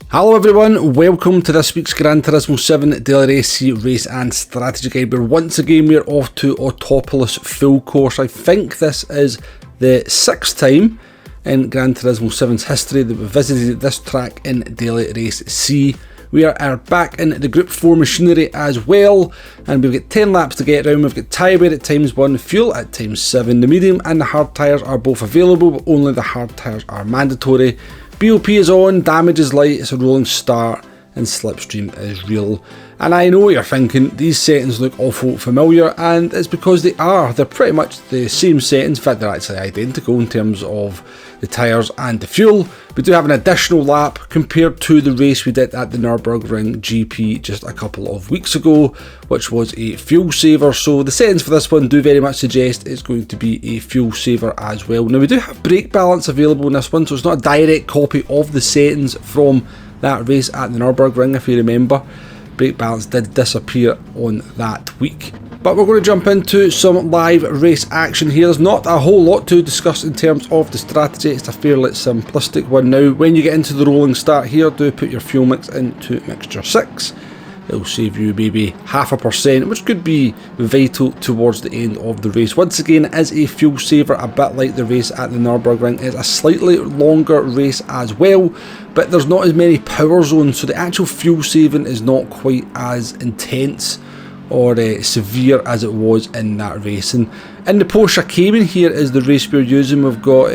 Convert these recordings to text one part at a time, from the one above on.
Hello everyone, welcome to this week's Gran Turismo 7 Daily Race and Strategy Guide, where once again we're off to Autopolis Full Course. I think this is the 6th time in Gran Turismo 7's history that we've visited this track in Daily Race C. We are back in the Group 4 machinery as well, and we've got 10 laps to get around. We've got tyre wear at ×1, fuel at ×7. The medium and the hard tyres are both available, but only the hard tyres are mandatory. BOP is on, damage is light, it's a rolling start, and slipstream is real. And I know what you're thinking, these settings look awful familiar, and it's because they are. They're pretty much the same settings. In fact, they're actually identical in terms of the tyres and the fuel. We do have an additional lap compared to the race we did at the Nürburgring GP just a couple of weeks ago, which was a fuel saver. So the settings for this one do very much suggest it's going to be a fuel saver as well. Now we do have brake balance available in this one, so it's not a direct copy of the settings from that race at the Nürburgring, if you remember. Brake balance did disappear on that week. But we're going to jump into some live race action here. There's not a whole lot to discuss in terms of the strategy. It's a fairly simplistic one. Now, when you get into the rolling start here, do put your fuel mix into mixture 6. It'll save you maybe 0.5%, which could be vital towards the end of the race. Once again, it is a fuel saver, a bit like the race at the Nürburgring. It's a slightly longer race as well, but there's not as many power zones, so the actual fuel saving is not quite as intense or severe as it was in that race. And in the Porsche Cayman here is the race we're using. We've got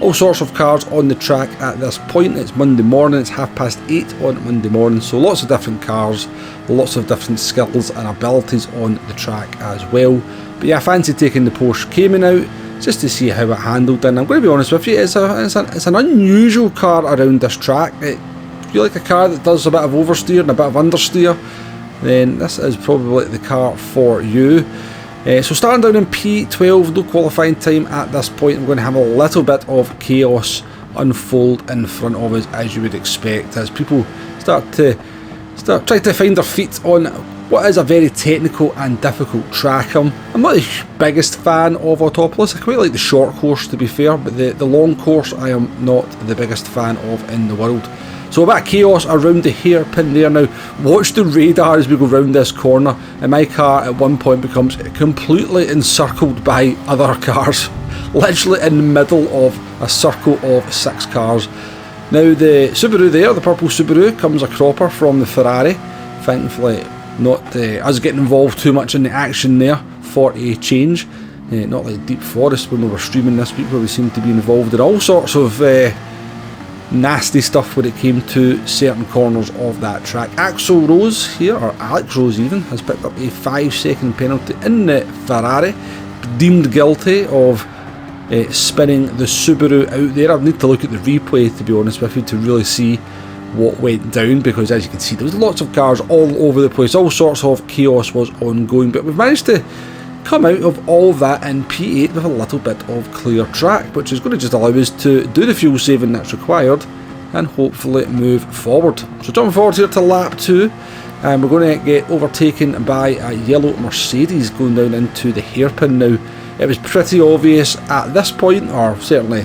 all sorts of cars on the track at this point. It's Monday morning, it's 8:30 on Monday morning, so lots of different cars, lots of different skills and abilities on the track as well. But yeah, I fancy taking the Porsche Cayman out just to see how it handled, and I'm going to be honest with you, it's an unusual car around this track. If you like a car that does a bit of oversteer and a bit of understeer, then this is probably the car for you. So starting down in P12, no qualifying time at this point. We're going to have a little bit of chaos unfold in front of us, as you would expect, as people start trying to find their feet on what is a very technical and difficult track. I'm not the biggest fan of Autopolis. I quite like the short course, to be fair, but the long course I am not the biggest fan of in the world. So a bit of chaos around the hairpin there. Now watch the radar as we go round this corner, and my car at one point becomes completely encircled by other cars, literally in the middle of a circle of 6 cars. Now the Subaru there, the purple Subaru, comes a cropper from the Ferrari. Thankfully not us getting involved too much in the action there for a change. Not like Deep Forest when we were streaming this week, where we seemed to be involved in all sorts of nasty stuff when it came to certain corners of that track. Axel Rose here, or Alex Rose even, has picked up a 5-second penalty in the Ferrari, deemed guilty of spinning the Subaru out there. I need to look at the replay, to be honest with you, to really see what went down, because as you can see there was lots of cars all over the place, all sorts of chaos was ongoing, but we've managed to come out of all of that in P8 with a little bit of clear track, which is going to just allow us to do the fuel saving that's required and hopefully move forward. So jumping forward here to lap 2, and we're going to get overtaken by a yellow Mercedes going down into the hairpin. Now it was pretty obvious at this point, or certainly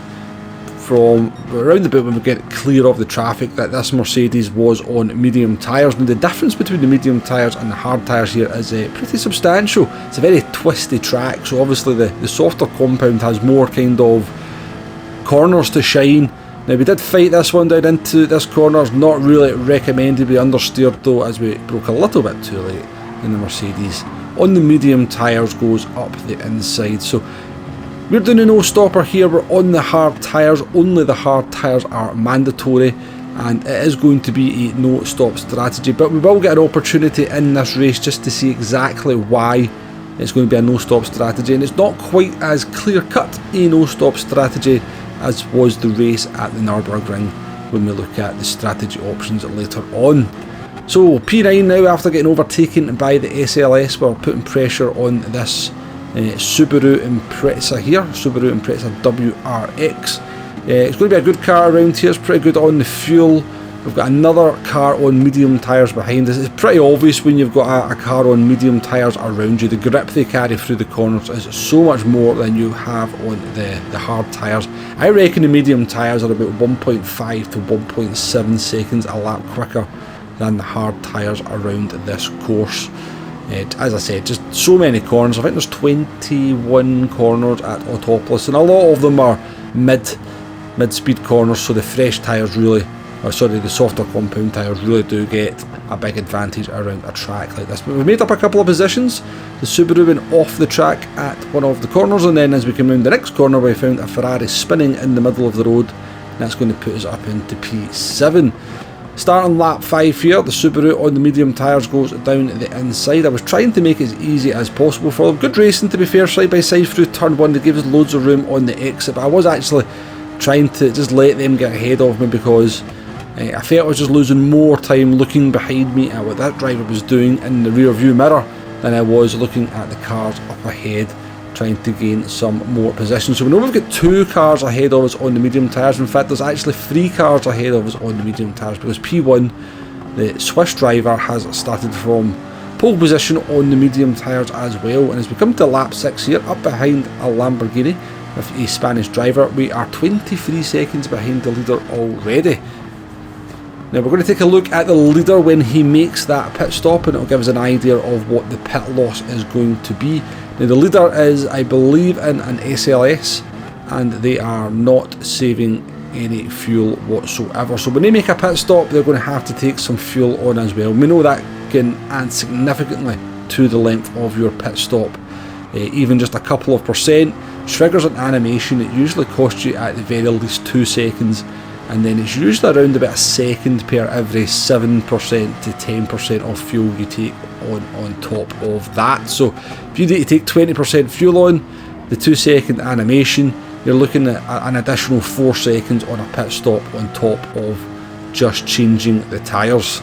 from around the bit when we get clear of the traffic, that this Mercedes was on medium tyres. Now the difference between the medium tyres and the hard tyres here is pretty substantial. It's a very twisty track, so obviously the softer compound has more kind of corners to shine. Now we did fight this one down into this corner. It's not really recommended we understeered though, as we broke a little bit too late, and the Mercedes on the medium tyres goes up the inside. So we're doing a no stopper here. We're on the hard tyres. Only the hard tyres are mandatory, and it is going to be a no stop strategy, but we will get an opportunity in this race just to see exactly why it's going to be a no stop strategy, and it's not quite as clear cut a no stop strategy as was the race at the Nürburgring when we look at the strategy options later on. So P9 now, after getting overtaken by the SLS, we're putting pressure on this Subaru Impreza here, Subaru Impreza WRX. It's going to be a good car around here. It's pretty good on the fuel. We've got another car on medium tyres behind us. It's pretty obvious when you've got a car on medium tyres around you. The grip they carry through the corners is so much more than you have on the hard tyres. I reckon the medium tyres are about 1.5 to 1.7 seconds a lap quicker than the hard tyres around this course. As I said, just so many corners. I think there's 21 corners at Autopolis, and a lot of them are mid-speed corners, so the fresh tyres really, the softer compound tyres really do get a big advantage around a track like this. But we've made up a couple of positions. The Subaru went off the track at one of the corners, and then as we came round the next corner we found a Ferrari spinning in the middle of the road, and that's going to put us up into P7. Starting lap 5 here, the Subaru on the medium tyres goes down the inside. I was trying to make it as easy as possible for them. Good racing, to be fair, side by side through turn 1. They gave us loads of room on the exit, but I was actually trying to just let them get ahead of me because I felt I was just losing more time looking behind me at what that driver was doing in the rear view mirror than I was looking at the cars up ahead, trying to gain some more position. So we know we've got 2 cars ahead of us on the medium tyres. In fact, there's actually 3 cars ahead of us on the medium tyres, because P1, the Swiss driver, has started from pole position on the medium tyres as well. And as we come to lap 6 here, up behind a Lamborghini with a Spanish driver, we are 23 seconds behind the leader already. Now we're going to take a look at the leader when he makes that pit stop, and it'll give us an idea of what the pit loss is going to be. Now the leader is, I believe, in an SLS, and they are not saving any fuel whatsoever. So when they make a pit stop, they're going to have to take some fuel on as well. We know that can add significantly to the length of your pit stop. Even just a couple of percent triggers an animation. It usually costs you at the very least 2 seconds, and then it's usually around about a second per every 7% to 10% of fuel you take on top of that. So if you need to take 20% fuel on, the 2-second animation, you're looking at an additional 4 seconds on a pit stop on top of just changing the tyres.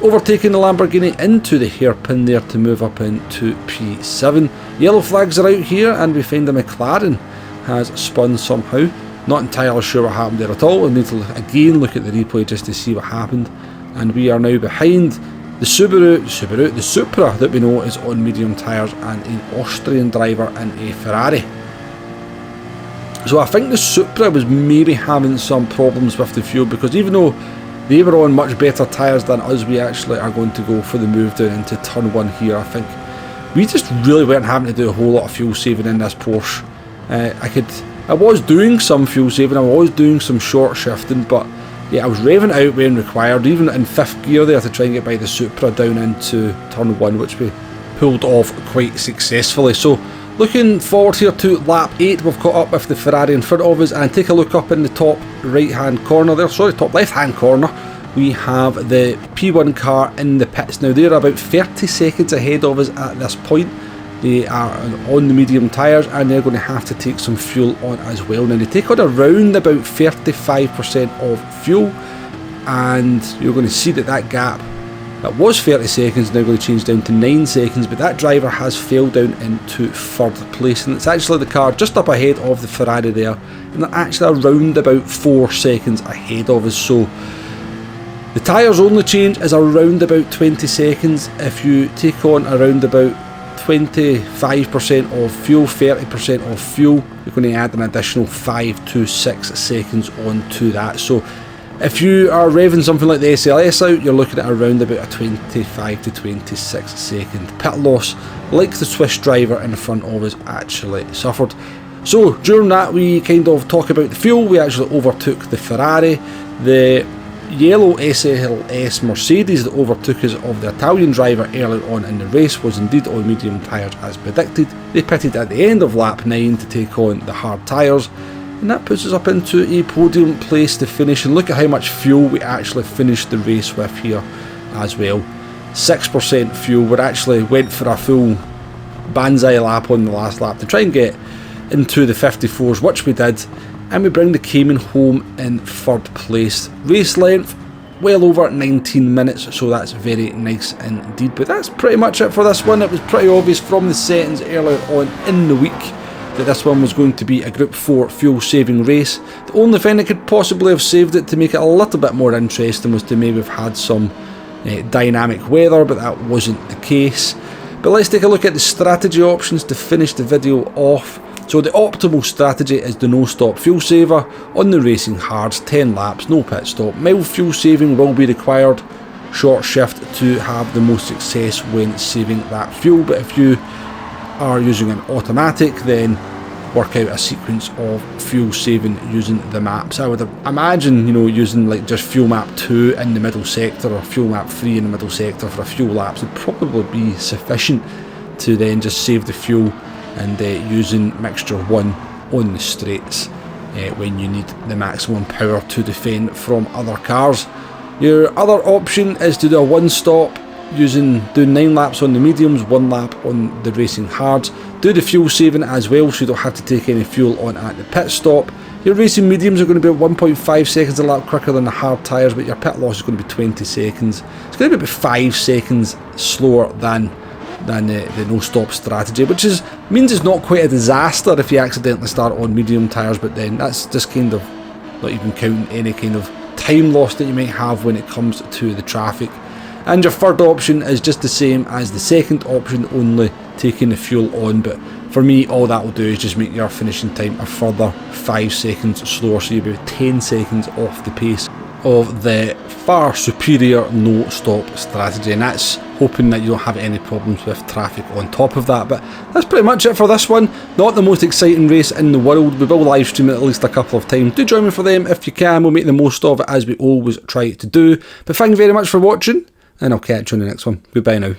Overtaking the Lamborghini into the hairpin there to move up into P7. Yellow flags are out here, and we find the McLaren has spun somehow. Not entirely sure what happened there at all. We'll need to again look at the replay just to see what happened. And we are now behind the the Supra that we know is on medium tyres, and an Austrian driver in a Ferrari. So I think the Supra was maybe having some problems with the fuel, because even though they were on much better tyres than us, we actually are going to go for the move down into turn 1 here. I think we just really weren't having to do a whole lot of fuel saving in this Porsche. I was doing some fuel saving, I was doing some short shifting, but yeah, I was revving out when required, even in 5th gear there, to try and get by the Supra down into turn 1, which we pulled off quite successfully. So looking forward here to lap 8, we've caught up with the Ferrari in front of us, and take a look up in the top right hand corner there, top left hand corner, we have the P1 car in the pits. Now they're about 30 seconds ahead of us at this point. They are on the medium tyres, and they're going to have to take some fuel on as well. Now they take on around about 35% of fuel, and you're going to see that gap that was 30 seconds now going to change down to 9 seconds, but that driver has fell down into 3rd place, and it's actually the car just up ahead of the Ferrari there, and they're actually around about 4 seconds ahead of us. So the tyres only change is around about 20 seconds. If you take on around about 25% of fuel, 30% of fuel, you're going to add an additional 5 to 6 seconds onto that. So if you are revving something like the SLS out, you're looking at around about a 25 to 26 second pit loss, like the Swiss driver in front of us actually suffered. So during that, we kind of talk about the fuel. We actually overtook the Ferrari. The yellow SLS Mercedes that overtook us of the Italian driver earlier on in the race was indeed on medium tyres as predicted. They pitted at the end of lap 9 to take on the hard tyres, and that puts us up into a podium place to finish. And look at how much fuel we actually finished the race with here as well. 6% fuel. We actually went for a full banzai lap on the last lap to try and get into the 54s, which we did, and we bring the Cayman home in 3rd place. Race length well over 19 minutes, so that's very nice indeed. But that's pretty much it for this one. It was pretty obvious from the settings earlier on in the week that this one was going to be a Group 4 fuel saving race. The only thing that could possibly have saved it to make it a little bit more interesting was to maybe have had some dynamic weather, but that wasn't the case. But let's take a look at the strategy options to finish the video off. So the optimal strategy is the no stop fuel saver. On the racing hards, 10 laps, no pit stop. Mild fuel saving will be required. Short shift to have the most success when saving that fuel. But if you are using an automatic, then work out a sequence of fuel saving using the maps. I would imagine, you know, using like just fuel map 2 in the middle sector or fuel map 3 in the middle sector for a few laps would probably be sufficient to then just save the fuel, and using mixture 1 on the straights when you need the maximum power to defend from other cars. Your other option is to do a one stop, doing 9 laps on the mediums, 1 lap on the racing hards. Do the fuel saving as well, so you don't have to take any fuel on at the pit stop. Your racing mediums are going to be at 1.5 seconds a lap quicker than the hard tyres, but your pit loss is going to be 20 seconds. It's going to be about 5 seconds slower than the no stop strategy, which means it's not quite a disaster if you accidentally start on medium tyres, but then that's just kind of not even counting any kind of time loss that you might have when it comes to the traffic. And your third option is just the same as the second option, only taking the fuel on, but for me all that will do is just make your finishing time a further 5 seconds slower, so you'll be 10 seconds off the pace of the far superior no stop strategy, and that's hoping that you don't have any problems with traffic on top of that. But that's pretty much it for this one. Not the most exciting race in the world. We will live stream it at least a couple of times. Do join me for them if you can. We'll make the most of it as we always try to do. But thank you very much for watching, and I'll catch you on the next one. Goodbye now.